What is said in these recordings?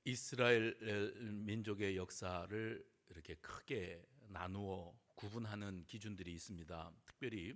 이스라엘 민족의 역사를 이렇게 크게 나누어 구분하는 기준들이 있습니다. 특별히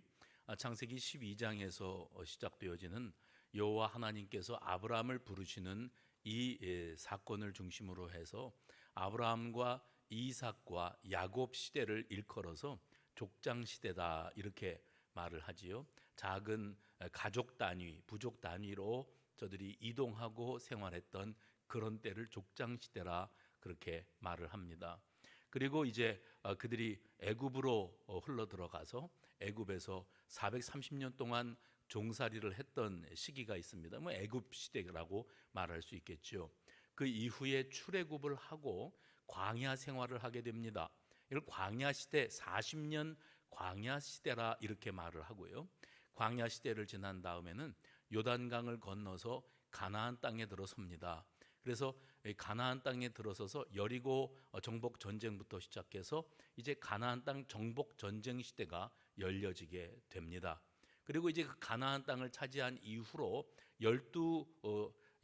창세기 12장에서 시작되어지는 여호와 하나님께서 아브라함을 부르시는 이 사건을 중심으로 해서 아브라함과 이삭과 야곱 시대를 일컬어서 족장 시대다 이렇게 말을 하지요. 작은 가족 단위, 부족 단위로 저들이 이동하고 생활했던 그런 때를 족장 시대라 그렇게 말을 합니다. 그리고 이제 그들이 애굽으로 흘러 들어가서 애굽에서 430년 동안 종살이를 했던 시기가 있습니다. 뭐 애굽 시대라고 말할 수 있겠죠. 그 이후에 출애굽을 하고 광야 생활을 하게 됩니다. 이걸 광야 시대 40년 광야 시대라 이렇게 말을 하고요. 광야 시대를 지난 다음에는 요단강을 건너서 가나안 땅에 들어섭니다. 그래서 가나안 땅에 들어서서 여리고 정복 전쟁부터 시작해서 이제 가나안 땅 정복 전쟁 시대가 열려지게 됩니다. 그리고 이제 그 가나안 땅을 차지한 이후로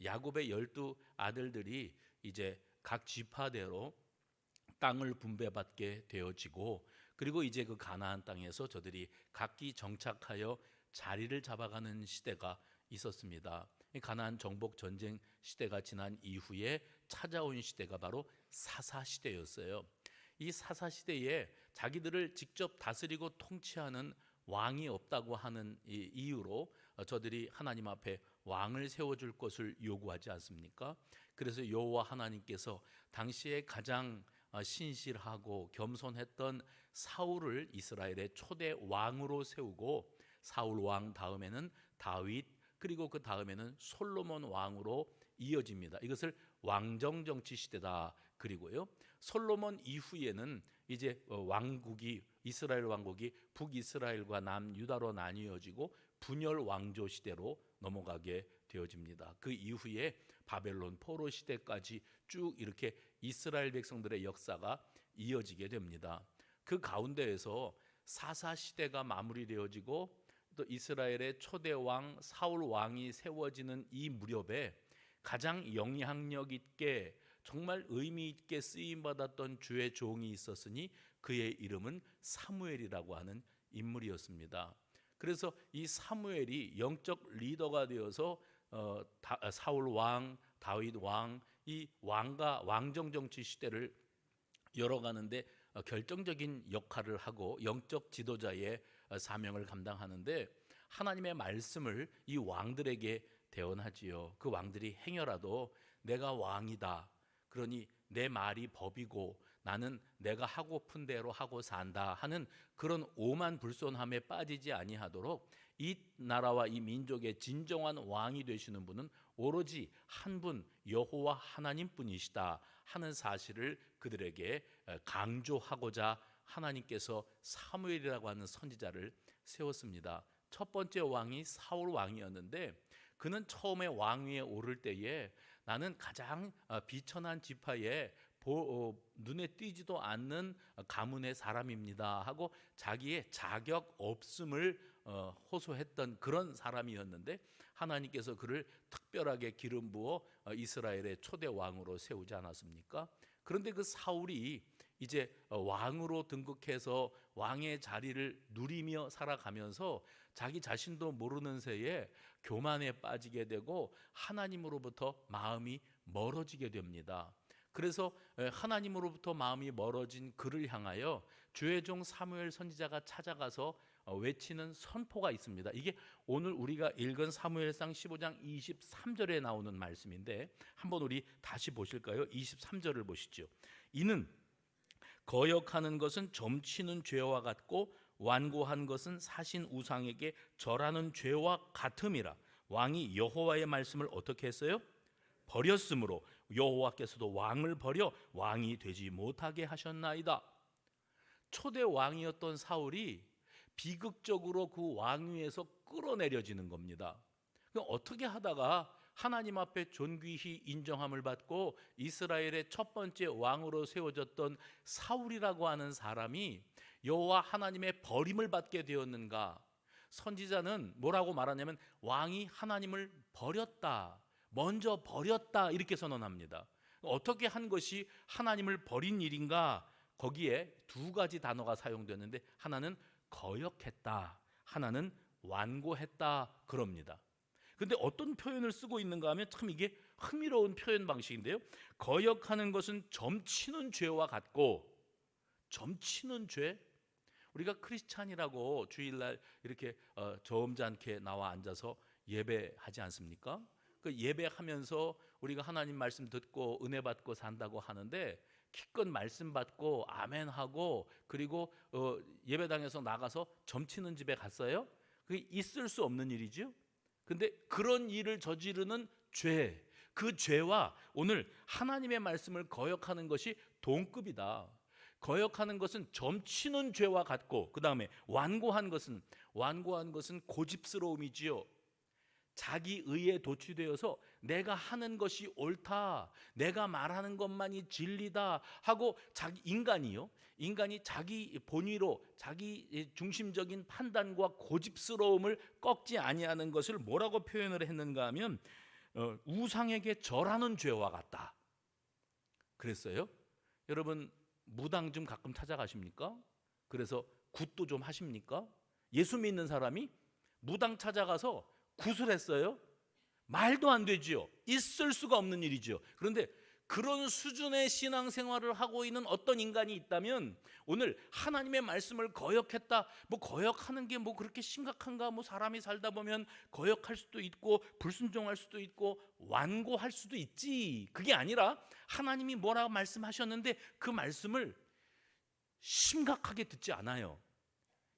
야곱의 12 아들들이 이제 각 지파대로 땅을 분배받게 되어지고, 그리고 이제 그 가나안 땅에서 저들이 각기 정착하여 자리를 잡아가는 시대가 있었습니다. 가나안 정복 전쟁 시대가 지난 이후에 찾아온 시대가 바로 사사 시대였어요. 이 사사 시대에 자기들을 직접 다스리고 통치하는 왕이 없다고 하는 이유로 저들이 하나님 앞에 왕을 세워줄 것을 요구하지 않습니까? 그래서 여호와 하나님께서 당시에 가장 신실하고 겸손했던 사울을 이스라엘의 초대 왕으로 세우고, 사울 왕 다음에는 다윗, 그리고 그 다음에는 솔로몬 왕으로 이어집니다. 이것을 왕정 정치 시대다. 그리고요, 솔로몬 이후에는 이제 왕국이, 이스라엘 왕국이 북이스라엘과 남유다로 나뉘어지고 분열 왕조 시대로 넘어가게 되어집니다. 그 이후에 바벨론 포로 시대까지 쭉 이렇게 이스라엘 백성들의 역사가 이어지게 됩니다. 그 가운데에서 사사 시대가 마무리되어지고 또 이스라엘의 초대 왕 사울 왕이 세워지는 이 무렵에 가장 영향력 있게 정말 의미 있게 쓰임 받았던 주의 종이 있었으니 그의 이름은 사무엘이라고 하는 인물이었습니다. 그래서 이 사무엘이 영적 리더가 되어서 사울 왕, 다윗 왕, 이 왕과 왕정 정치 시대를 열어가는데 결정적인 역할을 하고 영적 지도자의 사명을 감당하는데, 하나님의 말씀을 이 왕들에게 대언하지요. 그 왕들이 행여라도 내가 왕이다, 그러니 내 말이 법이고 나는 내가 하고픈 대로 하고 산다 하는 그런 오만불손함에 빠지지 아니하도록 이 나라와 이 민족의 진정한 왕이 되시는 분은 오로지 한 분 여호와 하나님뿐이시다 하는 사실을 그들에게 강조하고자 하나님께서 사무엘이라고 하는 선지자를 세웠습니다. 첫 번째 왕이 사울 왕이었는데, 그는 처음에 왕위에 오를 때에 나는 가장 비천한 지파에 눈에 띄지도 않는 가문의 사람입니다 하고 자기의 자격 없음을 호소했던 그런 사람이었는데, 하나님께서 그를 특별하게 기름 부어 이스라엘의 초대 왕으로 세우지 않았습니까? 그런데 그 사울이 이제 왕으로 등극해서 왕의 자리를 누리며 살아가면서 자기 자신도 모르는 새에 교만에 빠지게 되고 하나님으로부터 마음이 멀어지게 됩니다. 그래서 하나님으로부터 마음이 멀어진 그를 향하여 주의 종 사무엘 선지자가 찾아가서 외치는 선포가 있습니다. 이게 오늘 우리가 읽은 사무엘상 15장 23절에 나오는 말씀인데, 한번 우리 다시 보실까요? 23절을 보시죠. 이는 거역하는 것은 점치는 죄와 같고 완고한 것은 사신 우상에게 절하는 죄와 같음이라. 왕이 여호와의 말씀을 어떻게 했어요? 버렸으므로 여호와께서도 왕을 버려 왕이 되지 못하게 하셨나이다. 초대 왕이었던 사울이 비극적으로 그 왕위에서 끌어내려지는 겁니다. 어떻게 하다가 하나님 앞에 존귀히 인정함을 받고 이스라엘의 첫 번째 왕으로 세워졌던 사울이라고 하는 사람이 여호와 하나님의 버림을 받게 되었는가? 선지자는 뭐라고 말하냐면 왕이 하나님을 버렸다, 먼저 버렸다 이렇게 선언합니다. 어떻게 한 것이 하나님을 버린 일인가? 거기에 두 가지 단어가 사용되는데 하나는 거역했다, 하나는 완고했다 그럽니다. 근데 어떤 표현을 쓰고 있는가 하면 참 이게 흥미로운 표현 방식인데요. 거역하는 것은 점치는 죄와 같고, 점치는 죄? 우리가 크리스찬이라고 주일날 이렇게 저음잖게 나와 앉아서 예배하지 않습니까? 그 예배하면서 우리가 하나님 말씀 듣고 은혜 받고 산다고 하는데, 기껏 말씀 받고 아멘하고 그리고 예배당에서 나가서 점치는 집에 갔어요? 그게 있을 수 없는 일이죠. 근데 그런 일을 저지르는 죄, 그 죄와 오늘 하나님의 말씀을 거역하는 것이 동급이다. 거역하는 것은 점치는 죄와 같고, 그 다음에 완고한 것은 고집스러움이지요. 자기 의에 도취되어서 내가 하는 것이 옳다, 내가 말하는 것만이 진리다 하고 인간이 자기 본의로 자기 중심적인 판단과 고집스러움을 꺾지 아니하는 것을 뭐라고 표현을 했는가 하면 우상에게 절하는 죄와 같다 그랬어요. 여러분 무당 좀 가끔 찾아가십니까? 그래서 굿도 좀 하십니까? 예수 믿는 사람이 무당 찾아가서 굿을 했어요? 말도 안 되지요. 있을 수가 없는 일이죠. 그런데 그런 수준의 신앙생활을 하고 있는 어떤 인간이 있다면 오늘 하나님의 말씀을 거역했다. 뭐 거역하는 게 뭐 그렇게 심각한가? 뭐 사람이 살다 보면 거역할 수도 있고 불순종할 수도 있고 완고할 수도 있지. 그게 아니라 하나님이 뭐라고 말씀하셨는데 그 말씀을 심각하게 듣지 않아요.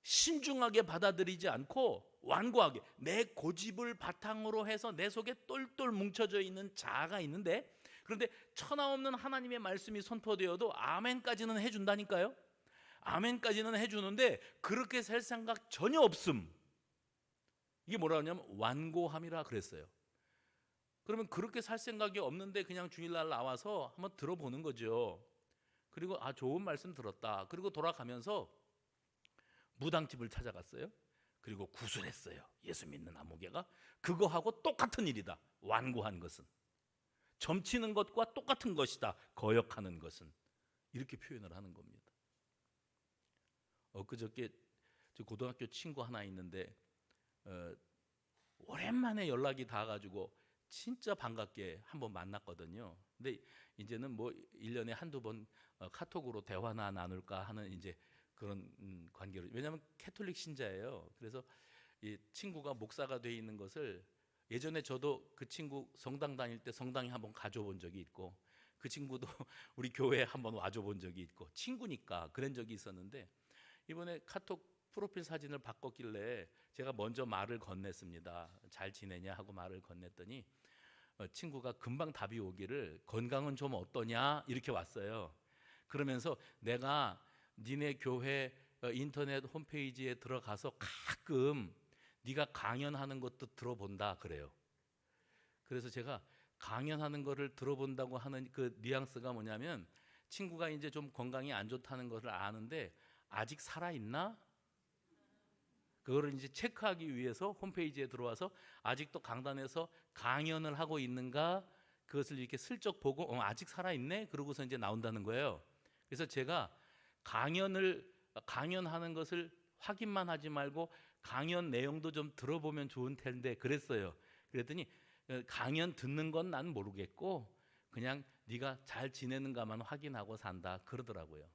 신중하게 받아들이지 않고 완고하게 내 고집을 바탕으로 해서 내 속에 똘똘 뭉쳐져 있는 자아가 있는데, 그런데 천하없는 하나님의 말씀이 선포되어도 아멘까지는 해준다니까요. 아멘까지는 해주는데 그렇게 살 생각 전혀 없음. 이게 뭐라 하냐면 완고함이라 그랬어요. 그러면 그렇게 살 생각이 없는데 그냥 주일날 나와서 한번 들어보는 거죠. 그리고 좋은 말씀 들었다. 그리고 돌아가면서 무당집을 찾아갔어요. 그리고 구술했어요. 예수 믿는 아무개가 그거하고 똑같은 일이다. 완고한 것은 점치는 것과 똑같은 것이다. 거역하는 것은 이렇게 표현을 하는 겁니다. 엊그저께 저 고등학교 친구 하나 있는데 오랜만에 연락이 닿아가지고 진짜 반갑게 한번 만났거든요. 근데 이제는 뭐 1년에 한두 번 카톡으로 대화나 나눌까 하는 이제 그런 관계로, 왜냐하면 캐톨릭 신자예요. 그래서 이 친구가 목사가 돼 있는 것을 예전에 저도 그 친구 성당 다닐 때 성당에 한번 가져본 적이 있고 그 친구도 우리 교회에 한번 와줘 본 적이 있고 친구니까 그런 적이 있었는데, 이번에 카톡 프로필 사진을 바꿨길래 제가 먼저 말을 건넸습니다. 잘 지내냐 하고 말을 건넸더니 친구가 금방 답이 오기를 건강은 좀 어떠냐 이렇게 왔어요. 그러면서 내가 니네 교회 인터넷 홈페이지에 들어가서 가끔 네가 강연하는 것도 들어본다 그래요. 그래서 제가 강연하는 거를 들어본다고 하는 그 뉘앙스가 뭐냐면 친구가 이제 좀 건강이 안 좋다는 것을 아는데 아직 살아있나? 그거를 이제 체크하기 위해서 홈페이지에 들어와서 아직도 강단에서 강연을 하고 있는가, 그것을 이렇게 슬쩍 보고 아직 살아있네? 그러고서 이제 나온다는 거예요. 그래서 제가 강연하는 것을 확인만 하지 말고 강연 내용도 좀 들어보면 좋은 텐데 그랬어요. 그랬더니 강연 듣는 건 난 모르겠고 그냥 네가 잘 지내는가만 확인하고 산다 그러더라고요.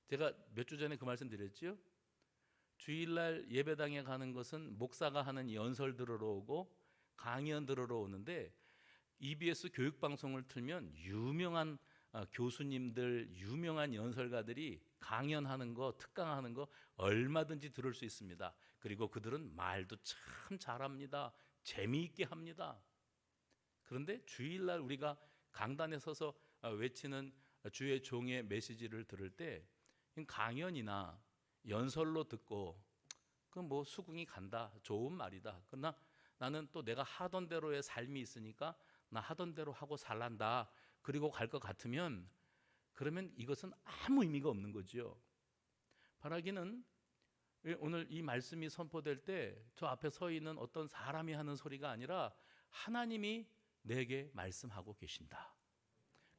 제가 몇 주 전에 그 말씀 드렸죠. 주일날 예배당에 가는 것은 목사가 하는 연설 들으러 오고 강연 들으러 오는데, EBS 교육방송을 틀면 유명한 교수님들, 유명한 연설가들이 강연하는 거, 특강하는 거 얼마든지 들을 수 있습니다. 그리고 그들은 말도 참 잘합니다. 재미있게 합니다. 그런데 주일날 우리가 강단에 서서 외치는 주의 종의 메시지를 들을 때 강연이나 연설로 듣고 그 뭐 수긍이 간다, 좋은 말이다. 그러나 나는 또 내가 하던 대로의 삶이 있으니까 나 하던 대로 하고 살란다. 그리고 갈 것 같으면 그러면 이것은 아무 의미가 없는 거죠. 바라기는 오늘 이 말씀이 선포될 때 저 앞에 서 있는 어떤 사람이 하는 소리가 아니라 하나님이 내게 말씀하고 계신다.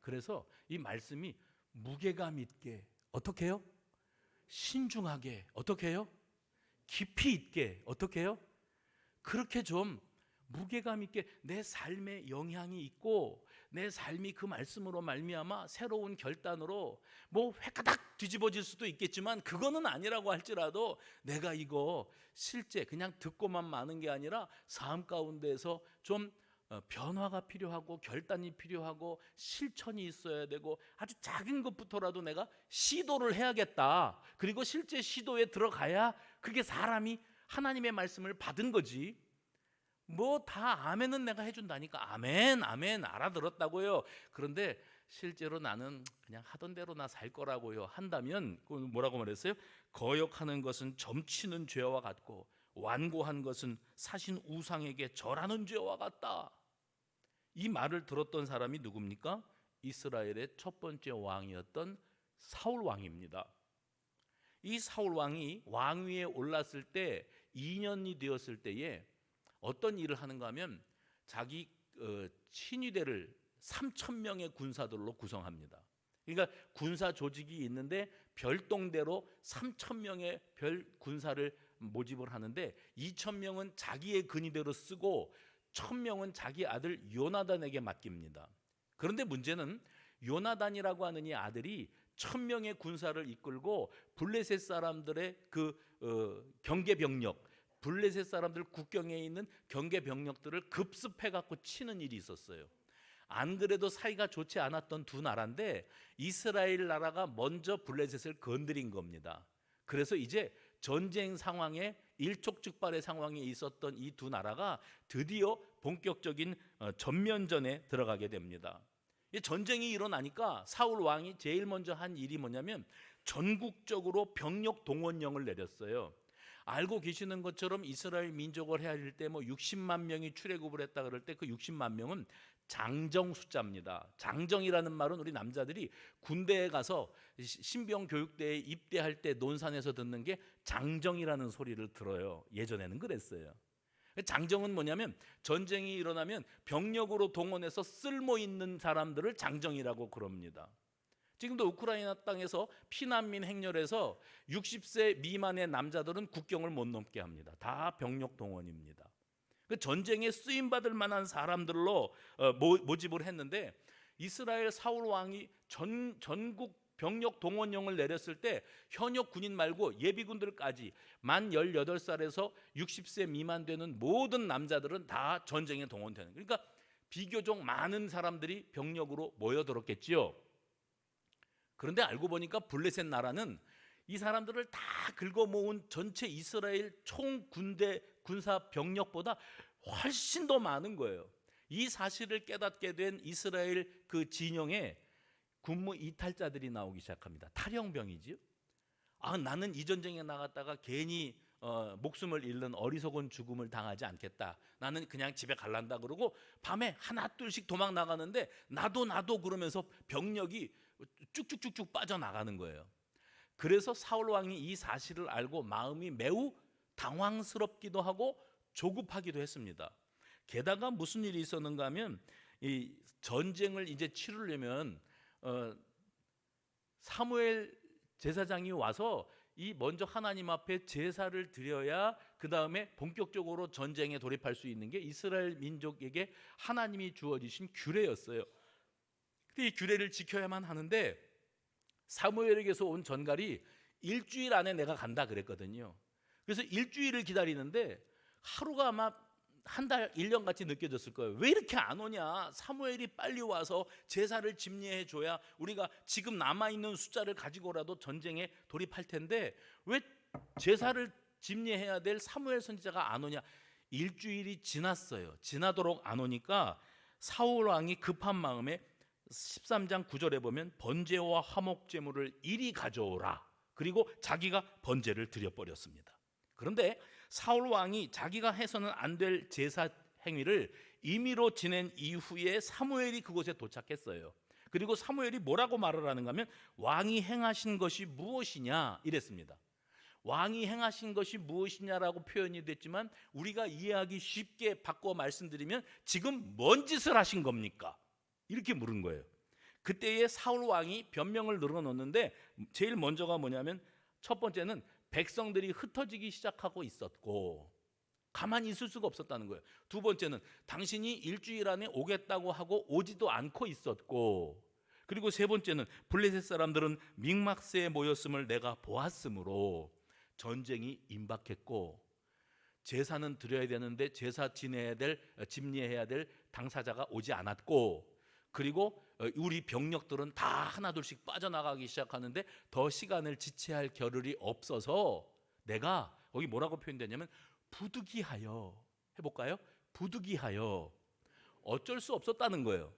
그래서 이 말씀이 무게감 있게 어떻게 해요? 신중하게 어떻게 해요? 깊이 있게 어떻게 해요? 그렇게 좀 무게감 있게 내 삶에 영향이 있고 내 삶이 그 말씀으로 말미암아 새로운 결단으로 뭐 획가닥 뒤집어질 수도 있겠지만 그거는 아니라고 할지라도 내가 이거 실제 그냥 듣고만 마는 게 아니라 삶 가운데에서 좀 변화가 필요하고 결단이 필요하고 실천이 있어야 되고 아주 작은 것부터라도 내가 시도를 해야겠다. 그리고 실제 시도에 들어가야 그게 사람이 하나님의 말씀을 받은 거지. 뭐 다 아멘은 내가 해준다니까 아멘 아멘 알아들었다고요. 그런데 실제로 나는 그냥 하던 대로 나 살 거라고요 한다면 뭐라고 말했어요? 거역하는 것은 점치는 죄와 같고 완고한 것은 사신 우상에게 절하는 죄와 같다. 이 말을 들었던 사람이 누굽니까? 이스라엘의 첫 번째 왕이었던 사울 왕입니다. 이 사울 왕이 왕위에 올랐을 때 2년이 되었을 때에 어떤 일을 하는가 하면 자기 친위대를 3,000명의 군사들로 구성합니다. 그러니까 군사 조직이 있는데 별동대로 3,000명의 별 군사를 모집을 하는데 2,000명은 자기의 근위대로 쓰고 1,000명은 자기 아들 요나단에게 맡깁니다. 그런데 문제는 요나단이라고 하는 이 아들이 1,000명의 군사를 이끌고 블레셋 사람들의 경계 병력, 블레셋 사람들 국경에 있는 경계 병력들을 급습해 갖고 치는 일이 있었어요. 안 그래도 사이가 좋지 않았던 두 나라인데 이스라엘 나라가 먼저 블레셋을 건드린 겁니다. 그래서 이제 전쟁 상황에 일촉즉발의 상황에 있었던 이 두 나라가 드디어 본격적인 전면전에 들어가게 됩니다. 이 전쟁이 일어나니까 사울 왕이 제일 먼저 한 일이 뭐냐면 전국적으로 병력 동원령을 내렸어요. 알고 계시는 것처럼 이스라엘 민족을 헤아릴 때 뭐 60만 명이 출애굽을 했다 그럴 때 그 60만 명은 장정 숫자입니다. 장정이라는 말은 우리 남자들이 군대에 가서 신병 교육대에 입대할 때 논산에서 듣는 게 장정이라는 소리를 들어요. 예전에는 그랬어요. 장정은 뭐냐면 전쟁이 일어나면 병력으로 동원해서 쓸모 있는 사람들을 장정이라고 그럽니다. 지금도 우크라이나 땅에서 피난민 행렬에서 60세 미만의 남자들은 국경을 못 넘게 합니다. 다 병력 동원입니다. 그 전쟁에 쓰임 받을 만한 사람들로 모집을 했는데 이스라엘 사울 왕이 전국 병력 동원령을 내렸을 때 현역 군인 말고 예비군들까지 만 18살에서 60세 미만 되는 모든 남자들은 다 전쟁에 동원되는, 그러니까 비교적 많은 사람들이 병력으로 모여들었겠지요. 그런데 알고 보니까 블레셋 나라는 이 사람들을 다 긁어 모은 전체 이스라엘 총 군대 군사 병력보다 훨씬 더 많은 거예요. 이 사실을 깨닫게 된 이스라엘 그 진영에 군무 이탈자들이 나오기 시작합니다. 탈영병이지요. 나는 이 전쟁에 나갔다가 괜히 목숨을 잃는 어리석은 죽음을 당하지 않겠다. 나는 그냥 집에 갈란다 그러고 밤에 하나 둘씩 도망 나가는데 나도 그러면서 병력이 쭉쭉쭉쭉 빠져나가는 거예요. 그래서 사울 왕이 이 사실을 알고 마음이 매우 당황스럽기도 하고 조급하기도 했습니다. 게다가 무슨 일이 있었는가 하면 이 전쟁을 이제 치르려면 사무엘 제사장이 와서 이 먼저 하나님 앞에 제사를 드려야 그 다음에 본격적으로 전쟁에 돌입할 수 있는 게 이스라엘 민족에게 하나님이 주어지신 규례였어요. 이 규례를 지켜야만 하는데 사무엘에게서 온 전갈이 일주일 안에 내가 간다 그랬거든요. 그래서 일주일을 기다리는데 하루가 아마 한 달, 1년같이 느껴졌을 거예요. 왜 이렇게 안 오냐? 사무엘이 빨리 와서 제사를 집례해 줘야 우리가 지금 남아있는 숫자를 가지고라도 전쟁에 돌입할 텐데 왜 제사를 집례해야 될 사무엘 선지자가 안 오냐? 일주일이 지났어요. 지나도록 안 오니까 사울 왕이 급한 마음에 13장 9절에 보면 번제와 화목 제물을 이리 가져오라. 그리고 자기가 번제를 드려버렸습니다. 그런데 사울 왕이 자기가 해서는 안 될 제사 행위를 임의로 지낸 이후에 사무엘이 그곳에 도착했어요. 그리고 사무엘이 뭐라고 말을 하는가 하면 왕이 행하신 것이 무엇이냐 이랬습니다. 왕이 행하신 것이 무엇이냐라고 표현이 됐지만 우리가 이해하기 쉽게 바꿔 말씀드리면 지금 뭔 짓을 하신 겁니까? 이렇게 물은 거예요. 그때에 사울 왕이 변명을 늘어놓는데 제일 먼저가 뭐냐면 첫 번째는 백성들이 흩어지기 시작하고 있었고 가만히 있을 수가 없었다는 거예요. 두 번째는 당신이 일주일 안에 오겠다고 하고 오지도 않고 있었고, 그리고 세 번째는 블레셋 사람들은 믹막스에 모였음을 내가 보았으므로 전쟁이 임박했고 제사는 드려야 되는데 제사 집례해야 될 당사자가 오지 않았고, 그리고 우리 병력들은 다 하나둘씩 빠져나가기 시작하는데 더 시간을 지체할 겨를이 없어서 내가 거기 뭐라고 표현되냐면 부득이하여, 해볼까요? 부득이하여 어쩔 수 없었다는 거예요.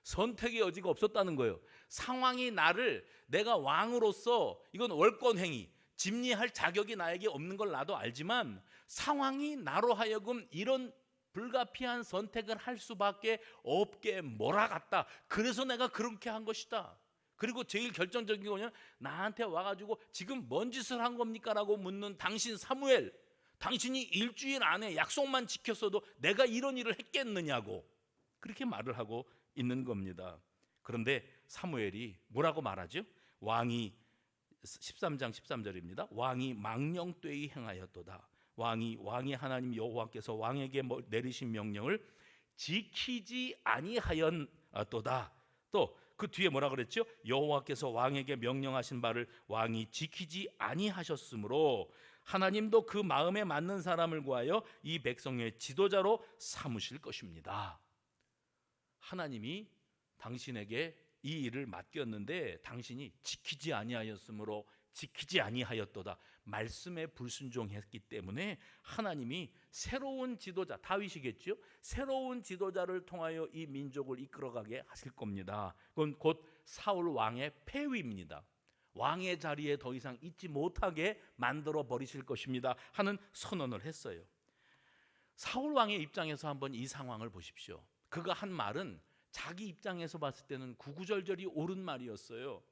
선택의 여지가 없었다는 거예요. 상황이 나를, 내가 왕으로서 이건 월권행위, 집리할 자격이 나에게 없는 걸 나도 알지만 상황이 나로 하여금 이런 불가피한 선택을 할 수밖에 없게 몰아갔다. 그래서 내가 그렇게 한 것이다. 그리고 제일 결정적인 거는 나한테 와가지고 지금 뭔 짓을 한 겁니까? 라고 묻는 당신 사무엘, 당신이 일주일 안에 약속만 지켰어도 내가 이런 일을 했겠느냐고 그렇게 말을 하고 있는 겁니다. 그런데 사무엘이 뭐라고 말하죠? 왕이 13장 13절입니다. 왕이 망령되이 행하였도다. 왕이 하나님 여호와께서 왕에게 내리신 명령을 지키지 아니하였도다. 또 그 뒤에 뭐라 그랬죠? 여호와께서 왕에게 명령하신 바를 왕이 지키지 아니하셨으므로 하나님도 그 마음에 맞는 사람을 구하여 이 백성의 지도자로 삼으실 것입니다. 하나님이 당신에게 이 일을 맡겼는데 당신이 지키지 아니하였으므로 지키지 아니하였도다. 말씀에 불순종했기 때문에 하나님이 새로운 지도자, 다윗이겠죠? 새로운 지도자를 통하여 이 민족을 이끌어가게 하실 겁니다. 그건 곧 사울 왕의 폐위입니다. 왕의 자리에 더 이상 있지 못하게 만들어 버리실 것입니다 하는 선언을 했어요. 사울 왕의 입장에서 한번 이 상황을 보십시오. 그가 한 말은 자기 입장에서 봤을 때는 구구절절이 옳은 말이었어요.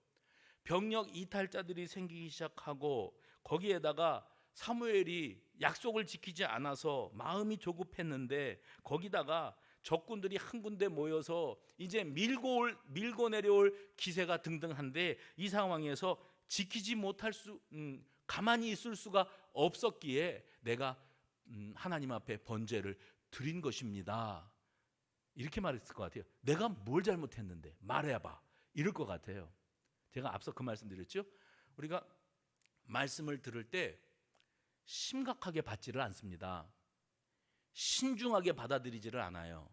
병력 이탈자들이 생기기 시작하고 거기에다가 사무엘이 약속을 지키지 않아서 마음이 조급했는데 거기다가 적군들이 한 군데 모여서 이제 밀고 내려올 기세가 등등한데 이 상황에서 지키지 못할 가만히 있을 수가 없었기에 내가 하나님 앞에 번제를 드린 것입니다. 이렇게 말했을 것 같아요. 내가 뭘 잘못했는데 말해봐, 이럴 것 같아요. 제가 앞서 그 말씀 드렸죠. 우리가 말씀을 들을 때 심각하게 받지를 않습니다. 신중하게 받아들이지를 않아요.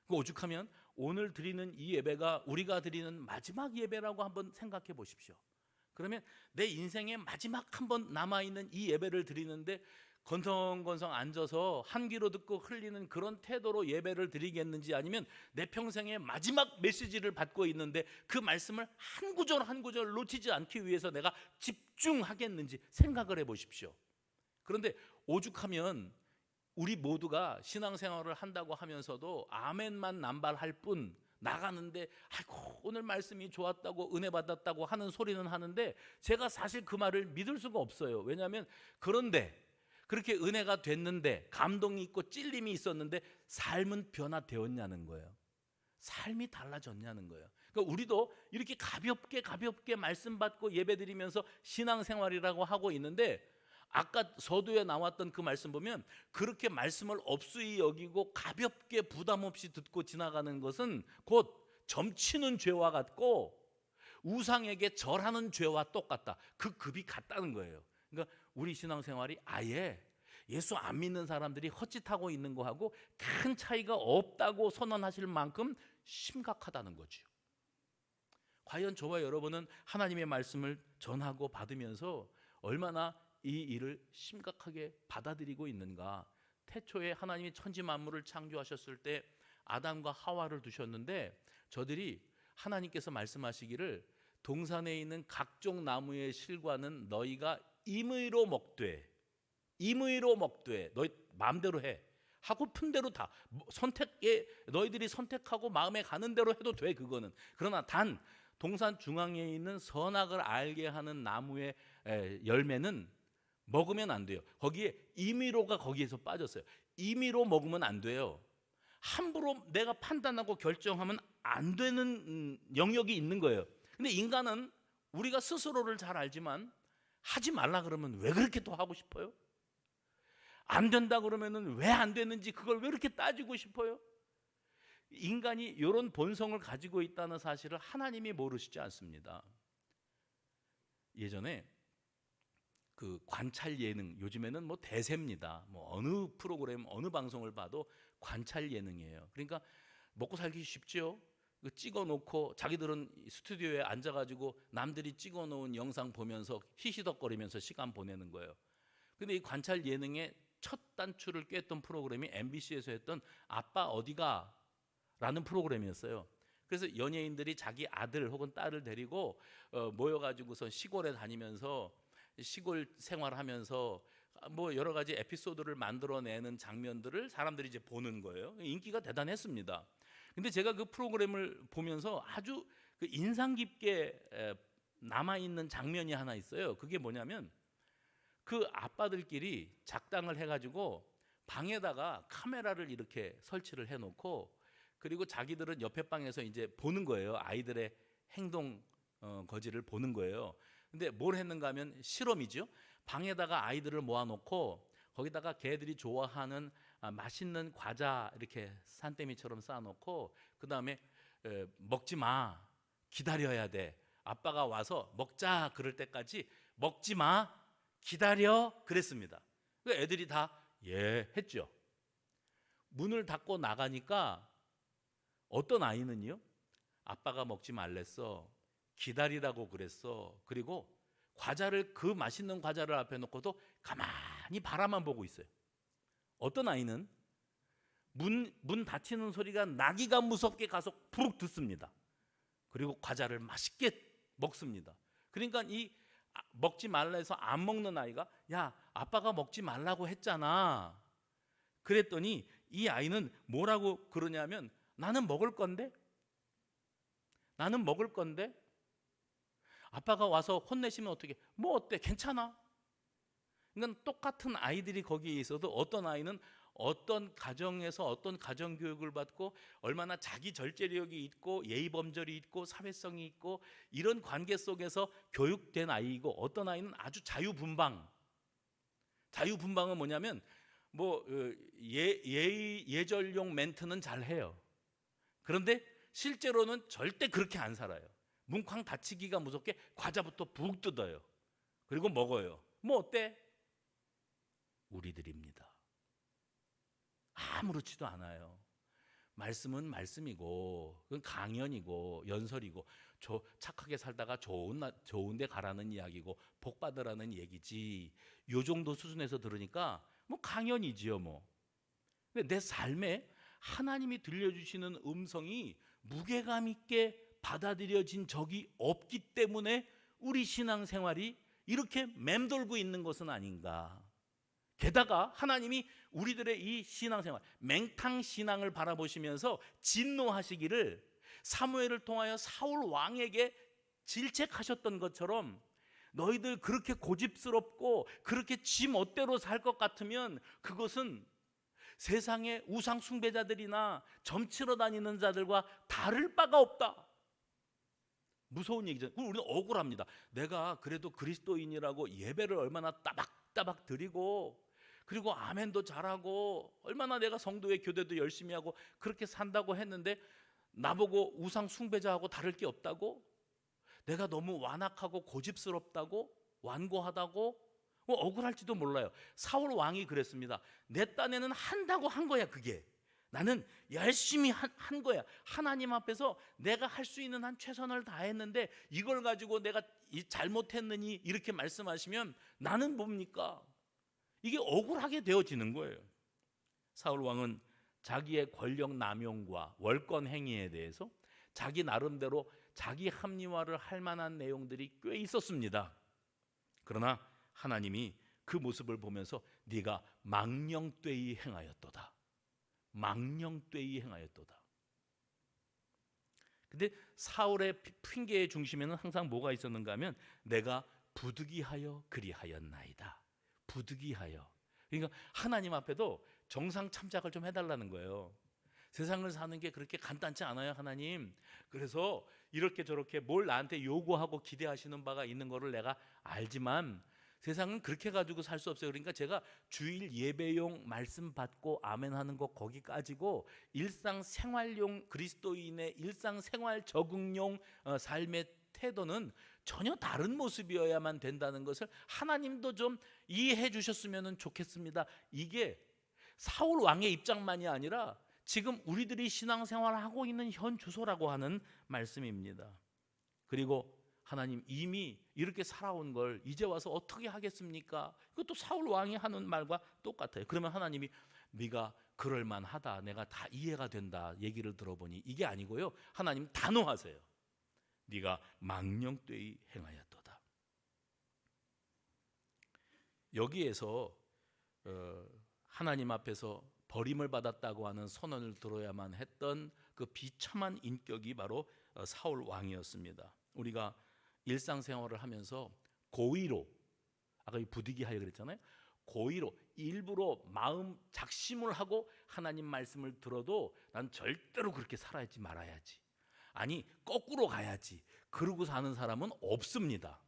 오죽하면 오늘 드리는 이 예배가 우리가 드리는 마지막 예배라고 한번 생각해 보십시오. 그러면 내 인생의 마지막 한번 남아있는 이 예배를 드리는데 건성건성 앉아서 한 귀로 듣고 흘리는 그런 태도로 예배를 드리겠는지, 아니면 내 평생의 마지막 메시지를 받고 있는데 그 말씀을 한 구절 한 구절 놓치지 않기 위해서 내가 집중하겠는지 생각을 해보십시오. 그런데 오죽하면 우리 모두가 신앙생활을 한다고 하면서도 아멘만 남발할 뿐 나가는데 아이고 오늘 말씀이 좋았다고 은혜 받았다고 하는 소리는 하는데 제가 사실 그 말을 믿을 수가 없어요. 왜냐하면 그런데 그렇게 은혜가 됐는데 감동이 있고 찔림이 있었는데 삶은 변화되었냐는 거예요. 삶이 달라졌냐는 거예요. 그러니까 우리도 이렇게 가볍게 말씀 받고 예배드리면서 신앙생활이라고 하고 있는데 아까 서두에 나왔던 그 말씀 보면 그렇게 말씀을 업수히 여기고 가볍게 부담 없이 듣고 지나가는 것은 곧 점치는 죄와 같고 우상에게 절하는 죄와 똑같다. 그 급이 같다는 거예요. 그러니까 우리 신앙생활이 아예 예수 안 믿는 사람들이 헛짓하고 있는 거하고 큰 차이가 없다고 선언하실 만큼 심각하다는 거죠. 과연 저와 여러분은 하나님의 말씀을 전하고 받으면서 얼마나 이 일을 심각하게 받아들이고 있는가? 태초에 하나님이 천지 만물을 창조하셨을 때 아담과 하와를 두셨는데 저들이 하나님께서 말씀하시기를 동산에 있는 각종 나무의 실과는 너희가 임의로 먹되 너희 마음대로 해 하고픈 대로 다 너희들이 선택하고 마음에 가는 대로 해도 돼. 그거는 그러나 단 동산 중앙에 있는 선악을 알게 하는 나무의 열매는 먹으면 안 돼요. 거기에 임의로가 거기에서 빠졌어요. 임의로 먹으면 안 돼요. 함부로 내가 판단하고 결정하면 안 되는 영역이 있는 거예요. 근데 인간은 우리가 스스로를 잘 알지만 하지 말라 그러면 왜 그렇게 또 하고 싶어요? 안 된다 그러면은 왜 안 되는지 그걸 왜 이렇게 따지고 싶어요? 인간이 이런 본성을 가지고 있다는 사실을 하나님이 모르시지 않습니다. 예전에 그 관찰 예능, 요즘에는 뭐 대세입니다. 뭐 어느 프로그램, 어느 방송을 봐도 관찰 예능이에요. 그러니까 먹고 살기 쉽죠. 찍어 놓고 자기들은 스튜디오에 앉아가지고 남들이 찍어 놓은 영상 보면서 히히덕거리면서 시간 보내는 거예요. 근데 이 관찰 예능의 첫 단추를 꿰었던 프로그램이 MBC에서 했던 아빠 어디가? 라는 프로그램이었어요. 그래서 연예인들이 자기 아들 혹은 딸을 데리고 모여가지고서 시골에 다니면서 시골 생활하면서 뭐 여러 가지 에피소드를 만들어내는 장면들을 사람들이 이제 보는 거예요. 인기가 대단했습니다. 근데 제가 그 프로그램을 보면서 아주 그 인상 깊게 남아 있는 장면이 하나 있어요. 그게 뭐냐면 그 아빠들끼리 작당을 해가지고 방에다가 카메라를 이렇게 설치를 해놓고 그리고 자기들은 옆에 방에서 이제 보는 거예요. 아이들의 행동 거지를 보는 거예요. 근데 뭘 했는가 하면 실험이죠. 방에다가 아이들을 모아놓고 거기다가 걔들이 좋아하는 맛있는 과자 이렇게 산더미처럼 쌓아놓고 그 다음에 먹지 마, 기다려야 돼. 아빠가 와서 먹자 그럴 때까지 먹지 마, 기다려 그랬습니다. 애들이 다 예 했죠. 문을 닫고 나가니까 어떤 아이는요, 아빠가 먹지 말랬어, 기다리라고 그랬어, 그리고 과자를, 그 맛있는 과자를 앞에 놓고도 가만히 바라만 보고 있어요. 어떤 아이는 문 닫히는 소리가 나기가 무섭게 가서 푹 듣습니다. 그리고 과자를 맛있게 먹습니다. 그러니까 이 먹지 말라 해서 안 먹는 아이가 야, 아빠가 먹지 말라고 했잖아. 그랬더니 이 아이는 뭐라고 그러냐면 나는 먹을 건데? 나는 먹을 건데? 아빠가 와서 혼내시면 어떻게? 뭐 어때? 괜찮아. 그러니까 똑같은 아이들이 거기에 있어도 어떤 아이는 어떤 가정에서 어떤 가정 교육을 받고 얼마나 자기 절제력이 있고 예의 범절이 있고 사회성이 있고 이런 관계 속에서 교육된 아이이고, 어떤 아이는 아주 자유분방. 자유분방은 뭐냐면 뭐 예절용 멘트는 잘 해요. 그런데 실제로는 절대 그렇게 안 살아요. 뭉쾅 다치기가 무섭게 과자부터 푹 뜯어요. 그리고 먹어요. 뭐 어때? 우리들입니다. 아무렇지도 않아요. 말씀은 말씀이고, 그건 강연이고 연설이고, 착하게 살다가 좋은 데 가라는 이야기고 복 받으라는 얘기지. 요 정도 수준에서 들으니까 뭐 강연이지요 뭐. 근데 내 삶에 하나님이 들려주시는 음성이 무게감 있게 받아들여진 적이 없기 때문에 우리 신앙생활이 이렇게 맴돌고 있는 것은 아닌가. 게다가 하나님이 우리들의 이 신앙생활, 맹탕 신앙을 바라보시면서 진노하시기를 사무엘을 통하여 사울 왕에게 질책하셨던 것처럼, 너희들 그렇게 고집스럽고 그렇게 지 멋대로 살 것 같으면 그것은 세상의 우상 숭배자들이나 점치러 다니는 자들과 다를 바가 없다. 무서운 얘기죠. 우리는 억울합니다. 내가 그래도 그리스도인이라고 예배를 얼마나 따박따박 드리고, 그리고 아멘도 잘하고, 얼마나 내가 성도의 교대도 열심히 하고 그렇게 산다고 했는데 나보고 우상 숭배자하고 다를 게 없다고? 내가 너무 완악하고 고집스럽다고? 완고하다고? 억울할지도 몰라요. 사울 왕이 그랬습니다. 내 딴에는 한다고 한 거야. 그게 나는 열심히 한 거야. 하나님 앞에서 내가 할 수 있는 한 최선을 다했는데 이걸 가지고 내가 잘못했느니 이렇게 말씀하시면 나는 뭡니까? 이게 억울하게 되어지는 거예요. 사울 왕은 자기의 권력 남용과 월권 행위에 대해서 자기 나름대로 자기 합리화를 할 만한 내용들이 꽤 있었습니다. 그러나 하나님이 그 모습을 보면서 네가 망령되이 행하였도다. 망령되이 행하였도다. 근데 사울의 핑계의 중심에는 항상 뭐가 있었는가 하면 내가 부득이하여 그리하였나이다. 부득이하여. 그러니까 하나님 앞에도 정상 참작을 좀 해달라는 거예요. 세상을 사는 게 그렇게 간단치 않아요, 하나님. 그래서 이렇게 저렇게 뭘 나한테 요구하고 기대하시는 바가 있는 거를 내가 알지만 세상은 그렇게 가지고 살 수 없어요. 그러니까 제가 주일 예배용 말씀 받고 아멘 하는 거 거기까지고 일상생활용 그리스도인의 일상생활 적응용 삶의 태도는 전혀 다른 모습이어야만 된다는 것을 하나님도 좀 이해해 주셨으면 좋겠습니다. 이게 사울 왕의 입장만이 아니라 지금 우리들이 신앙생활을 하고 있는 현 주소라고 하는 말씀입니다. 그리고 하나님 이미 이렇게 살아온 걸 이제 와서 어떻게 하겠습니까? 이것도 사울 왕이 하는 말과 똑같아요. 그러면 하나님이 네가 그럴 만하다, 내가 다 이해가 된다 얘기를 들어보니 이게 아니고요. 하나님 단호하세요. 네가 망령되이 행하였도다. 여기에서 하나님 앞에서 버림을 받았다고 하는 선언을 들어야만 했던 그 비참한 인격이 바로 사울 왕이었습니다. 우리가 일상생활을 하면서 고의로, 아까 부득이하여 그랬잖아요. 고의로 일부러 마음 작심을 하고 하나님 말씀을 들어도 난 절대로 그렇게 살아야지 말아야지, 아니 거꾸로 가야지, 그러고 사는 사람은 없습니다.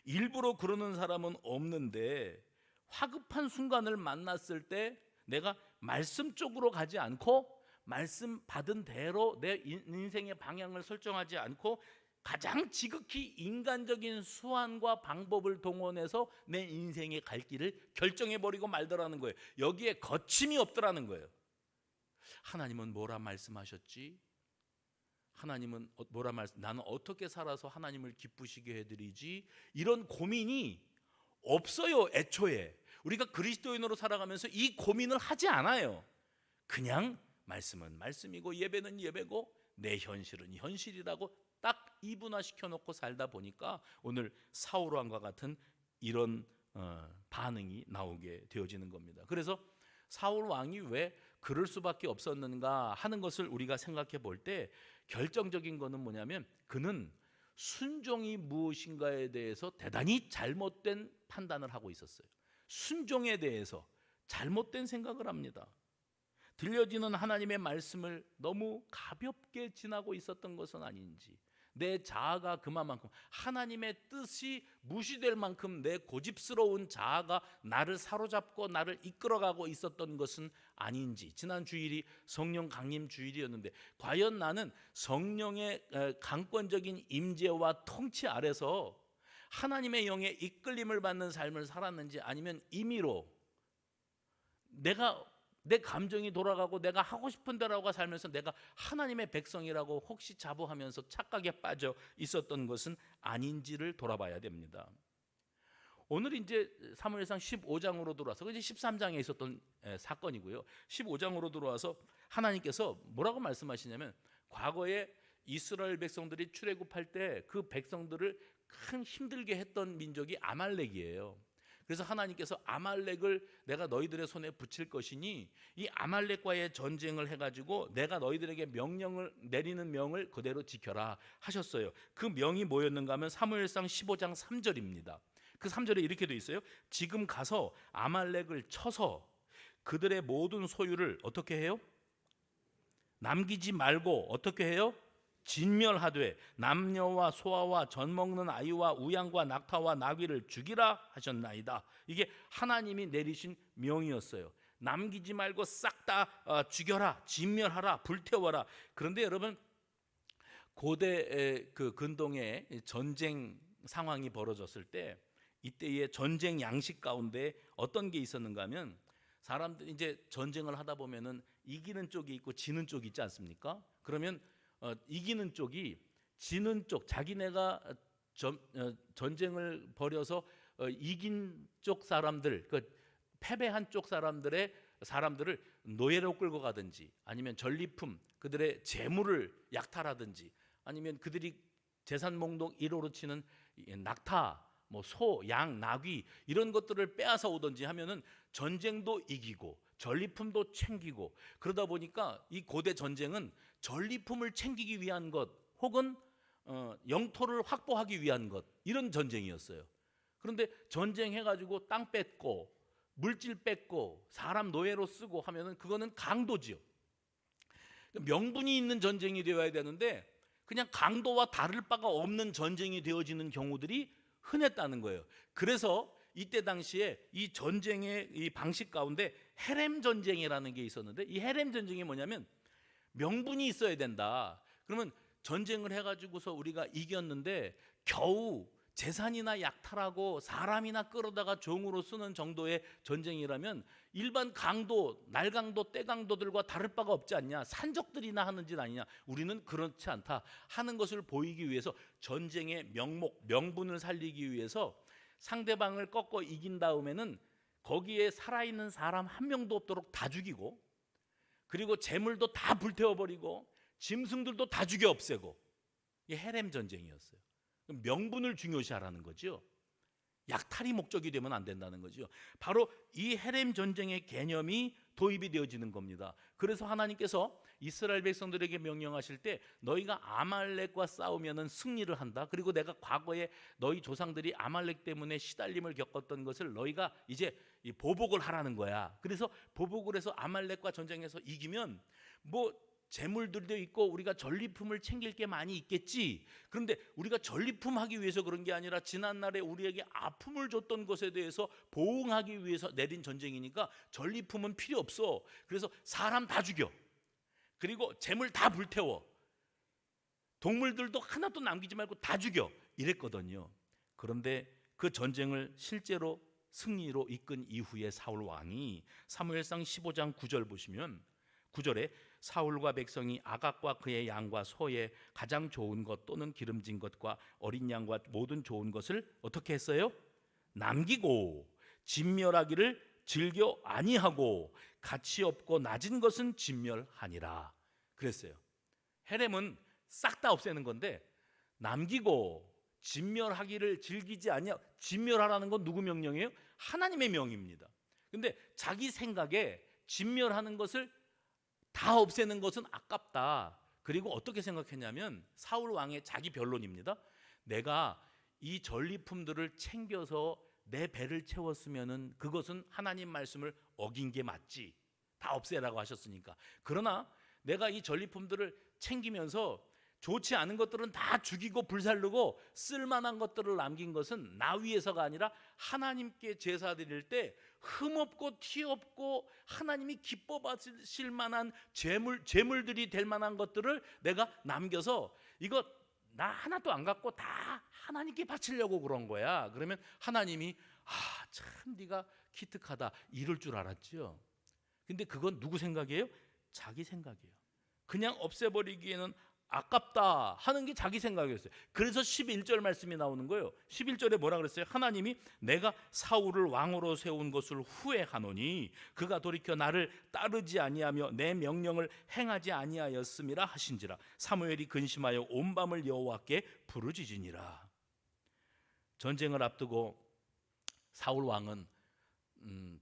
일부러 그러는 사람은 없는데 화급한 순간을 만났을 때 내가 말씀 쪽으로 가지 않고 말씀 받은 대로 내 인생의 방향을 설정하지 않고 가장 지극히 인간적인 수완과 방법을 동원해서 내 인생의 갈 길을 결정해버리고 말더라는 거예요. 여기에 거침이 없더라는 거예요. 하나님은 뭐라 말씀하셨지? 하나님은 뭐라 나는 어떻게 살아서 하나님을 기쁘시게 해드리지? 이런 고민이 없어요. 애초에 우리가 그리스도인으로 살아가면서 이 고민을 하지 않아요. 그냥 말씀은 말씀이고 예배는 예배고 내 현실은 현실이라고 딱 이분화시켜 놓고 살다 보니까 오늘 사울 왕과 같은 이런 반응이 나오게 되어지는 겁니다. 그래서 사울 왕이 왜 그럴 수밖에 없었는가 하는 것을 우리가 생각해 볼 때 결정적인 거는 뭐냐면 그는 순종이 무엇인가에 대해서 대단히 잘못된 판단을 하고 있었어요. 순종에 대해서 잘못된 생각을 합니다. 들려지는 하나님의 말씀을 너무 가볍게 지나고 있었던 것은 아닌지, 내 자아가 그만큼 하나님의 뜻이 무시될 만큼 내 고집스러운 자아가 나를 사로잡고 나를 이끌어가고 있었던 것은 아닌지. 지난 주일이 성령 강림 주일이었는데 과연 나는 성령의 강권적인 임재와 통치 아래서 하나님의 영의 이끌림을 받는 삶을 살았는지, 아니면 임의로 내 감정이 돌아가고 내가 하고 싶은 대로가 살면서 내가 하나님의 백성이라고 혹시 자부하면서 착각에 빠져 있었던 것은 아닌지를 돌아봐야 됩니다. 오늘 이제 사무엘상 15장으로 들어와서 이제 13장에 있었던 사건이고요. 15장으로 들어와서 하나님께서 뭐라고 말씀하시냐면 과거에 이스라엘 백성들이 출애굽할 때 그 백성들을 큰 힘들게 했던 민족이 아말렉이에요. 그래서 하나님께서 아말렉을 내가 너희들의 손에 붙일 것이니 이 아말렉과의 전쟁을 해가지고 내가 너희들에게 명령을 내리는 명을 그대로 지켜라 하셨어요. 그 명이 뭐였는가 하면 사무엘상 15장 3절입니다. 그 3절에 이렇게 돼 있어요. 지금 가서 아말렉을 쳐서 그들의 모든 소유를 어떻게 해요? 남기지 말고 어떻게 해요? 진멸하되 남녀와 소아와 젖 먹는 아이와 우양과 낙타와 나귀를 죽이라 하셨나이다. 이게 하나님이 내리신 명이었어요. 남기지 말고 싹 다 죽여라, 진멸하라, 불태워라. 그런데 여러분, 고대 그 근동에 전쟁 상황이 벌어졌을 때 이때의 전쟁 양식 가운데 어떤 게 있었는가 하면, 사람들이 이제 전쟁을 하다 보면은 이기는 쪽이 있고 지는 쪽이 있지 않습니까? 그러면 이기는 쪽이 지는 쪽, 자기네가 전쟁을 벌여서 이긴 쪽 사람들, 그 패배한 쪽 사람들을 노예로 끌고 가든지, 아니면 전리품, 그들의 재물을 약탈하든지, 아니면 그들이 재산 목록 1호로 치는 낙타, 뭐 소, 양, 나귀 이런 것들을 빼앗아 오든지 하면은 전쟁도 이기고 전리품도 챙기고, 그러다 보니까 이 고대 전쟁은 전리품을 챙기기 위한 것 혹은 영토를 확보하기 위한 것, 이런 전쟁이었어요. 그런데 전쟁해가지고 땅 뺏고 물질 뺏고 사람 노예로 쓰고 하면은 그거는 강도지요. 명분이 있는 전쟁이 되어야 되는데 그냥 강도와 다를 바가 없는 전쟁이 되어지는 경우들이 흔했다는 거예요. 그래서 이때 당시에 이 전쟁의 이 방식 가운데 헤렘 전쟁이라는 게 있었는데, 이 헤렘 전쟁이 뭐냐면 명분이 있어야 된다. 그러면 전쟁을 해가지고서 우리가 이겼는데 겨우 재산이나 약탈하고 사람이나 끌어다가 종으로 쓰는 정도의 전쟁이라면 일반 강도, 날강도, 때강도들과 다를 바가 없지 않냐, 산적들이나 하는 짓 아니냐. 우리는 그렇지 않다 하는 것을 보이기 위해서 전쟁의 명목, 명분을 살리기 위해서 상대방을 꺾어 이긴 다음에는 거기에 살아있는 사람 한 명도 없도록 다 죽이고, 그리고 재물도 다 불태워버리고 짐승들도 다 죽여 없애고, 이게 헤렘 전쟁이었어요. 명분을 중요시하라는 거죠. 약탈이 목적이 되면 안 된다는 거죠. 바로 이 헤렘 전쟁의 개념이 도입이 되어지는 겁니다. 그래서 하나님께서 이스라엘 백성들에게 명령하실 때 너희가 아말렉과 싸우면은 승리를 한다. 그리고 내가 과거에 너희 조상들이 아말렉 때문에 시달림을 겪었던 것을 너희가 이제 보복을 하라는 거야. 그래서 보복을 해서 아말렉과 전쟁에서 이기면 뭐 재물들도 있고 우리가 전리품을 챙길 게 많이 있겠지. 그런데 우리가 전리품 하기 위해서 그런 게 아니라 지난날에 우리에게 아픔을 줬던 것에 대해서 보응하기 위해서 내린 전쟁이니까 전리품은 필요 없어. 그래서 사람 다 죽여. 그리고 재물 다 불태워. 동물들도 하나도 남기지 말고 다 죽여. 이랬거든요. 그런데 그 전쟁을 실제로 승리로 이끈 이후에 사울 왕이 사무엘상 15장 9절 보시면 9절에 사울과 백성이 아각과 그의 양과 소의 가장 좋은 것 또는 기름진 것과 어린 양과 모든 좋은 것을 어떻게 했어요? 남기고 진멸하기를 즐겨 아니하고 가치 없고 낮은 것은 진멸하니라 그랬어요. 헤렘은 싹 다 없애는 건데 남기고 진멸하기를 즐기지 아니하고, 진멸하라는 건 누구 명령이에요? 하나님의 명입니다. 근데 자기 생각에 진멸하는 것을 다 없애는 것은 아깝다. 그리고 어떻게 생각했냐면 사울 왕의 자기 변론입니다. 내가 이 전리품들을 챙겨서 내 배를 채웠으면은 그것은 하나님 말씀을 어긴 게 맞지. 다 없애라고 하셨으니까. 그러나 내가 이 전리품들을 챙기면서 좋지 않은 것들은 다 죽이고 불살르고 쓸만한 것들을 남긴 것은 나 위해서가 아니라 하나님께 제사 드릴 때 흠없고 티없고 하나님이 기뻐 받으실 만한 재물들이 될 만한 것들을 내가 남겨서 이거 나 하나도 안 갖고 다 하나님께 바치려고 그런 거야. 그러면 하나님이 참 네가 기특하다 이럴 줄 알았죠. 근데 그건 누구 생각이에요? 자기 생각이에요. 그냥 없애버리기에는 아깝다 하는 게 자기 생각이었어요. 그래서 11절 말씀이 나오는 거예요. 11절에 뭐라 그랬어요? 하나님이 내가 사울을 왕으로 세운 것을 후회하노니 그가 돌이켜 나를 따르지 아니하며 내 명령을 행하지 아니하였음이라 하신지라. 사무엘이 근심하여 온 밤을 여호와께 부르짖으니라. 전쟁을 앞두고 사울 왕은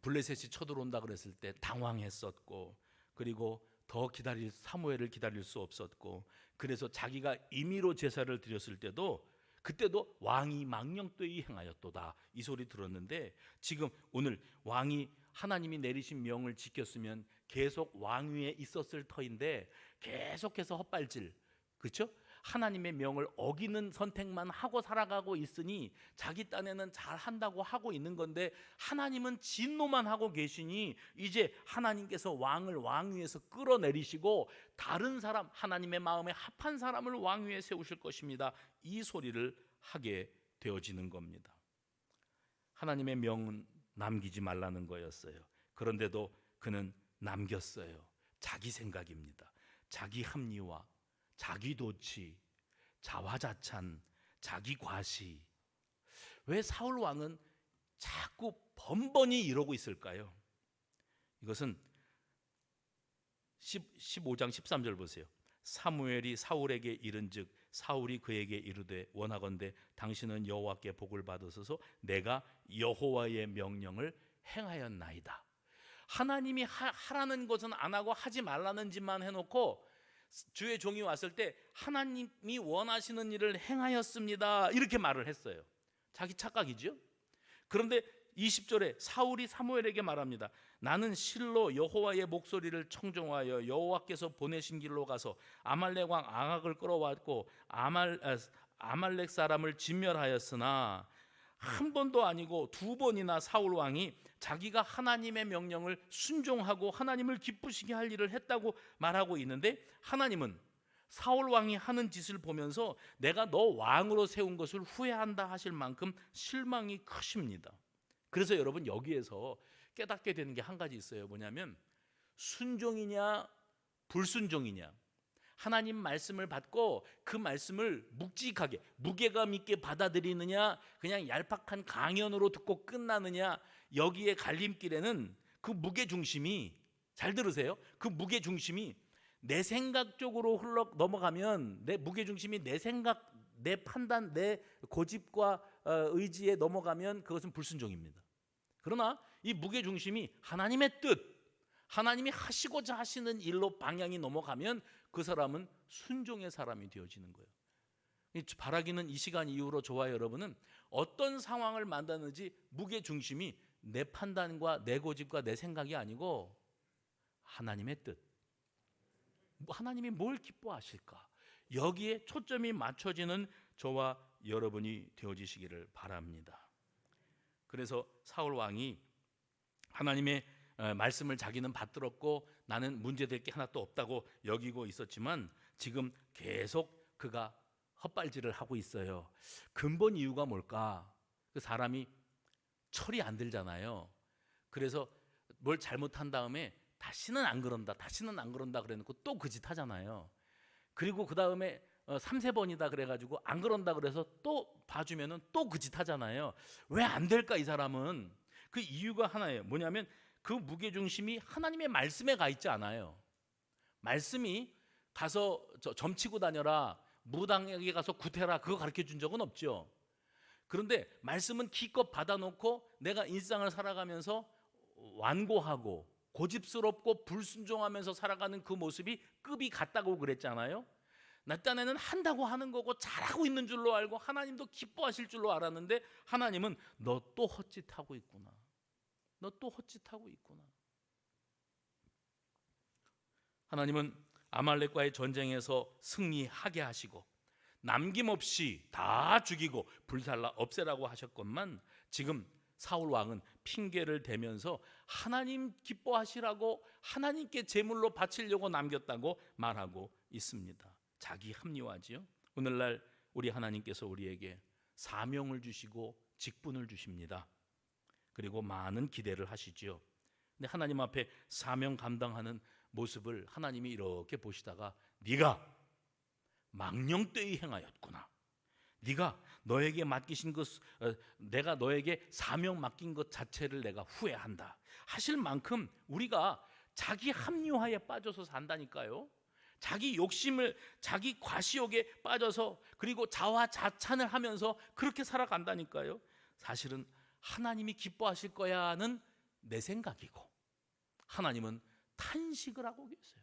블레셋이 쳐들어온다 그랬을 때 당황했었고, 그리고 더 사무엘을 기다릴 수 없었고, 그래서 자기가 임의로 제사를 드렸을 때도 그때도 왕이 망령되이 행하였도다 이 소리 들었는데, 지금 오늘 왕이 하나님이 내리신 명을 지켰으면 계속 왕위에 있었을 터인데 계속해서 헛발질, 그렇죠? 하나님의 명을 어기는 선택만 하고 살아가고 있으니 자기 딴에는 잘한다고 하고 있는 건데 하나님은 진노만 하고 계시니 이제 하나님께서 왕을 왕위에서 끌어내리시고 다른 사람, 하나님의 마음에 합한 사람을 왕위에 세우실 것입니다. 이 소리를 하게 되어지는 겁니다. 하나님의 명은 남기지 말라는 거였어요. 그런데도 그는 남겼어요. 자기 생각입니다. 자기 합리화, 자기 도취, 자화자찬, 자기 과시. 왜 사울 왕은 자꾸 번번이 이러고 있을까요? 이것은 15장 13절 보세요. 사무엘이 사울에게 이른즉 사울이 그에게 이르되 원하건대 당신은 여호와께 복을 받으소서. 내가 여호와의 명령을 행하였나이다. 하나님이 하라는 것은 안 하고 하지 말라는 짓만 해놓고 주의 종이 왔을 때 하나님이 원하시는 일을 행하였습니다 이렇게 말을 했어요. 자기 착각이죠. 그런데 20절에 사울이 사무엘에게 말합니다. 나는 실로 여호와의 목소리를 청종하여 여호와께서 보내신 길로 가서 아말렉 왕 앙악을 끌어왔고 아말렉 사람을 진멸하였으나 한 번도 아니고 두 번이나 사울 왕이 자기가 하나님의 명령을 순종하고 하나님을 기쁘시게 할 일을 했다고 말하고 있는데, 하나님은 사울 왕이 하는 짓을 보면서 내가 너 왕으로 세운 것을 후회한다 하실 만큼 실망이 크십니다. 그래서 여러분, 여기에서 깨닫게 되는 게 한 가지 있어요. 뭐냐면 순종이냐 불순종이냐. 하나님 말씀을 받고 그 말씀을 묵직하게 무게감 있게 받아들이느냐, 그냥 얄팍한 강연으로 듣고 끝나느냐. 여기에 갈림길에는 그 무게중심이, 잘 들으세요, 그 무게중심이 내 생각 쪽으로 흘러 넘어가면, 내 무게중심이 내 생각, 내 판단, 내 고집과 의지에 넘어가면 그것은 불순종입니다. 그러나 이 무게중심이 하나님의 뜻, 하나님이 하시고자 하시는 일로 방향이 넘어가면 그 사람은 순종의 사람이 되어지는 거예요. 바라기는 이 시간 이후로 저와 여러분은 어떤 상황을 만나는지 무게중심이 내 판단과 내 고집과 내 생각이 아니고 하나님의 뜻, 하나님이 뭘 기뻐하실까, 여기에 초점이 맞춰지는 저와 여러분이 되어지시기를 바랍니다. 그래서 사울 왕이 하나님의 말씀을 자기는 받들었고 나는 문제될 게 하나도 없다고 여기고 있었지만 지금 계속 그가 헛발질을 하고 있어요. 근본 이유가 뭘까? 그 사람이 철이 안 들잖아요. 그래서 뭘 잘못한 다음에 다시는 안 그런다, 다시는 안 그런다 그래놓고 또 그 짓 하잖아요. 그리고 그 다음에 3-4번이다 그래가지고 안 그런다 그래서 또 봐주면은 또 그 짓 하잖아요. 왜 안 될까 이 사람은? 그 이유가 하나예요. 뭐냐면 그 무게중심이 하나님의 말씀에 가 있지 않아요. 말씀이 가서 점치고 다녀라, 무당에게 가서 구태라, 그거 가르쳐 준 적은 없죠. 그런데 말씀은 기껏 받아놓고 내가 일상을 살아가면서 완고하고 고집스럽고 불순종하면서 살아가는 그 모습이 급이 같다고 그랬잖아요. 나 딴에는 한다고 하는 거고 잘하고 있는 줄로 알고 하나님도 기뻐하실 줄로 알았는데 하나님은 너 또 헛짓하고 있구나, 너 또 헛짓하고 있구나. 하나님은 아말렉과의 전쟁에서 승리하게 하시고 남김없이 다 죽이고 불살라 없애라고 하셨건만 지금 사울 왕은 핑계를 대면서 하나님 기뻐하시라고 하나님께 제물로 바치려고 남겼다고 말하고 있습니다. 자기 합리화지요. 오늘날 우리 하나님께서 우리에게 사명을 주시고 직분을 주십니다. 그리고 많은 기대를 하시지요. 근데 하나님 앞에 사명 감당하는 모습을 하나님이 이렇게 보시다가 네가 망령되이 행하였구나, 네가 너에게 맡기신 것, 내가 너에게 사명 맡긴 것 자체를 내가 후회한다 하실 만큼 우리가 자기 합리화에 빠져서 산다니까요. 자기 욕심을, 자기 과시욕에 빠져서 그리고 자화자찬을 하면서 그렇게 살아간다니까요. 사실은 하나님이 기뻐하실 거야는 내 생각이고 하나님은 탄식을 하고 계세요.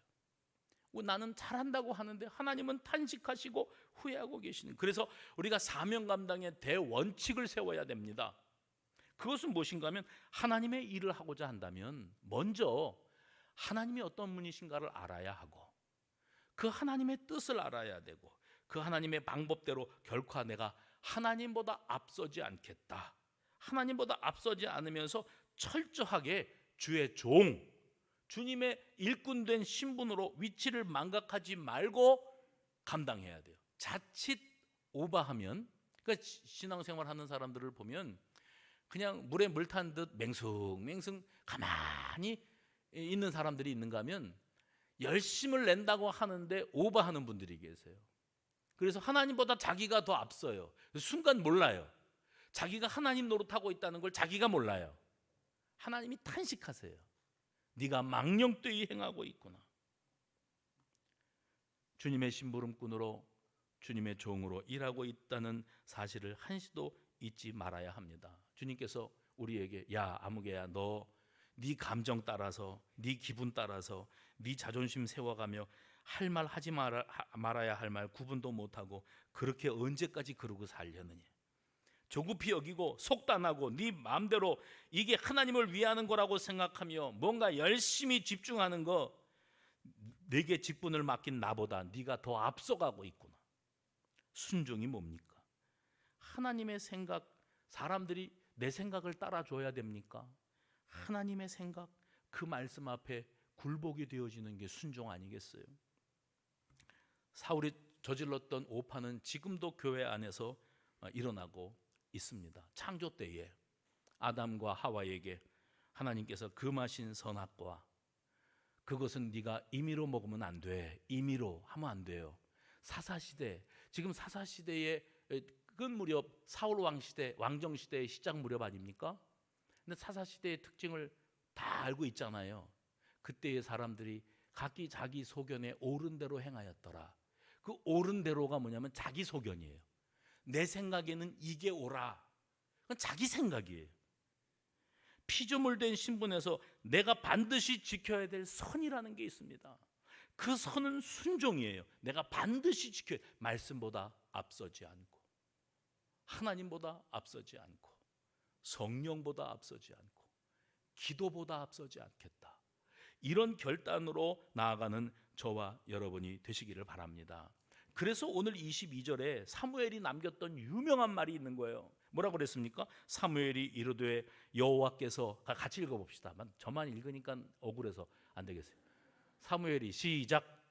나는 잘한다고 하는데 하나님은 탄식하시고 후회하고 계시는. 그래서 우리가 사명 감당의 대원칙을 세워야 됩니다. 그것은 무엇인가 하면 하나님의 일을 하고자 한다면 먼저 하나님이 어떤 분이신가를 알아야 하고 그 하나님의 뜻을 알아야 되고 그 하나님의 방법대로 결코 내가 하나님보다 앞서지 않겠다, 하나님보다 앞서지 않으면서 철저하게 주의 종, 주님의 일꾼된 신분으로 위치를 망각하지 말고 감당해야 돼요. 자칫 오바하면, 그러니까 신앙생활 하는 사람들을 보면 그냥 물에 물 탄 듯 맹숭맹숭 가만히 있는 사람들이 있는가 하면 열심을 낸다고 하는데 오바하는 분들이 계세요. 그래서 하나님보다 자기가 더 앞서요. 순간 몰라요. 자기가 하나님 노릇하고 있다는 걸 자기가 몰라요. 하나님이 탄식하세요. 네가 망령되이 행하고 있구나. 주님의 심부름꾼으로 주님의 종으로 일하고 있다는 사실을 한시도 잊지 말아야 합니다. 주님께서 우리에게 야 아무개야, 너 네 감정 따라서, 네 기분 따라서 네 자존심 세워가며 할 말 하지 말아야 할 말 구분도 못하고 그렇게 언제까지 그러고 살려느냐. 조급히 여기고 속단하고 네 마음대로 이게 하나님을 위하는 거라고 생각하며 뭔가 열심히 집중하는 거, 내게 직분을 맡긴 나보다 네가 더 앞서가고 있구나. 순종이 뭡니까? 하나님의 생각, 사람들이 내 생각을 따라줘야 됩니까? 하나님의 생각, 그 말씀 앞에 굴복이 되어지는 게 순종 아니겠어요? 사울이 저질렀던 오판은 지금도 교회 안에서 일어나고 있습니다. 창조 때에 아담과 하와에게 하나님께서 금하신 선악과, 그것은 네가 임의로 먹으면 안 돼, 임의로 하면 안 돼요. 사사시대, 지금 사사시대의 끝 무렵, 사울 왕시대, 왕정시대의 시작 무렵 아닙니까? 근데 사사시대의 특징을 다 알고 있잖아요. 그때의 사람들이 각기 자기 소견에 옳은 대로 행하였더라. 그 옳은 대로가 뭐냐면 자기 소견이에요. 내 생각에는 이게 옳아. 그건 자기 생각이에요. 피조물된 신분에서 내가 반드시 지켜야 될 선이라는 게 있습니다. 그 선은 순종이에요. 내가 반드시 지켜야, 말씀보다 앞서지 않고, 하나님보다 앞서지 않고, 성령보다 앞서지 않고, 기도보다 앞서지 않겠다. 이런 결단으로 나아가는 저와 여러분이 되시기를 바랍니다. 그래서 오늘 22절에 사무엘이 남겼던 유명한 말이 있는 거예요. 뭐라고 그랬습니까? 사무엘이 이르되 여호와께서, 같이 읽어봅시다. 저만 읽으니까 억울해서 안 되겠어요. 사무엘이 시작.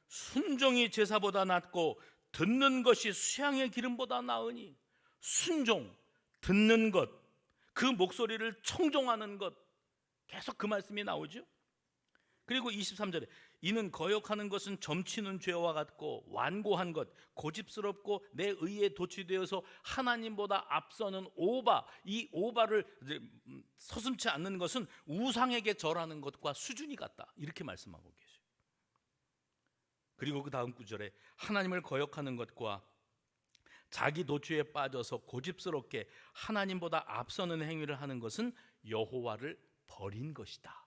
순종이 제사보다 낫고 듣는 것이 수양의 기름보다 나으니. 순종, 듣는 것, 그 목소리를 청종하는 것, 계속 그 말씀이 나오죠. 그리고 23절에 이는 거역하는 것은 점치는 죄와 같고 완고한 것, 고집스럽고 내 의에 도취되어서 하나님보다 앞서는 오바, 이 오바를 서슴지 않는 것은 우상에게 절하는 것과 수준이 같다. 이렇게 말씀하고 계세요. 그리고 그 다음 구절에 하나님을 거역하는 것과 자기 도취에 빠져서 고집스럽게 하나님보다 앞서는 행위를 하는 것은 여호와를 버린 것이다.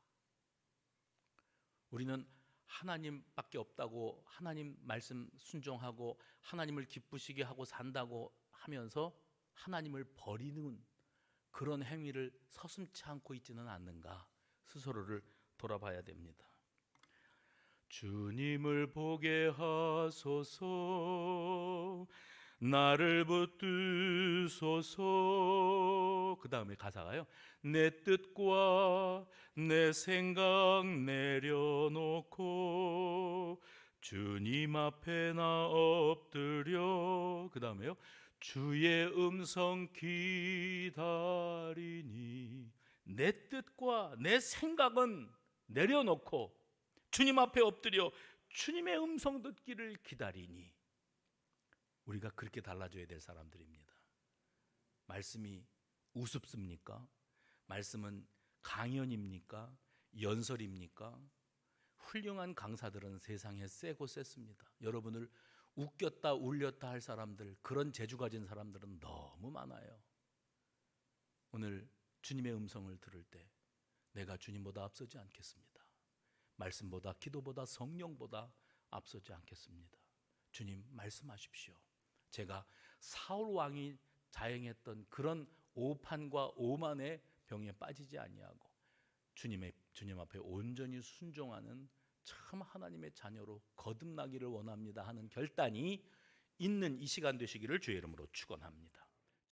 우리는 하나님밖에 없다고, 하나님 말씀 순종하고 하나님을 기쁘시게 하고 산다고 하면서 하나님을 버리는 그런 행위를 서슴지 않고 있지는 않는가, 스스로를 돌아봐야 됩니다. 주님을 보게 하소서, 나를 붙드소서. 그 다음에 가사가요, 내 뜻과 내 생각 내려놓고 주님 앞에 나 엎드려. 그 다음에요, 주의 음성 기다리니. 내 뜻과 내 생각은 내려놓고 주님 앞에 엎드려 주님의 음성 듣기를 기다리니. 우리가 그렇게 달라져야 될 사람들입니다. 말씀이 우습습니까? 말씀은 강연입니까? 연설입니까? 훌륭한 강사들은 세상에 세고 셌습니다. 여러분을 웃겼다 울렸다 할 사람들, 그런 재주 가진 사람들은 너무 많아요. 오늘 주님의 음성을 들을 때 내가 주님보다 앞서지 않겠습니다. 말씀보다, 기도보다, 성령보다 앞서지 않겠습니다. 주님 말씀하십시오. 제가 사울 왕이 자행했던 그런 오판과 오만의 병에 빠지지 아니하고 주님 앞에 온전히 순종하는 참 하나님의 자녀로 거듭나기를 원합니다 하는 결단이 있는 이 시간 되시기를 주의 이름으로 축원합니다.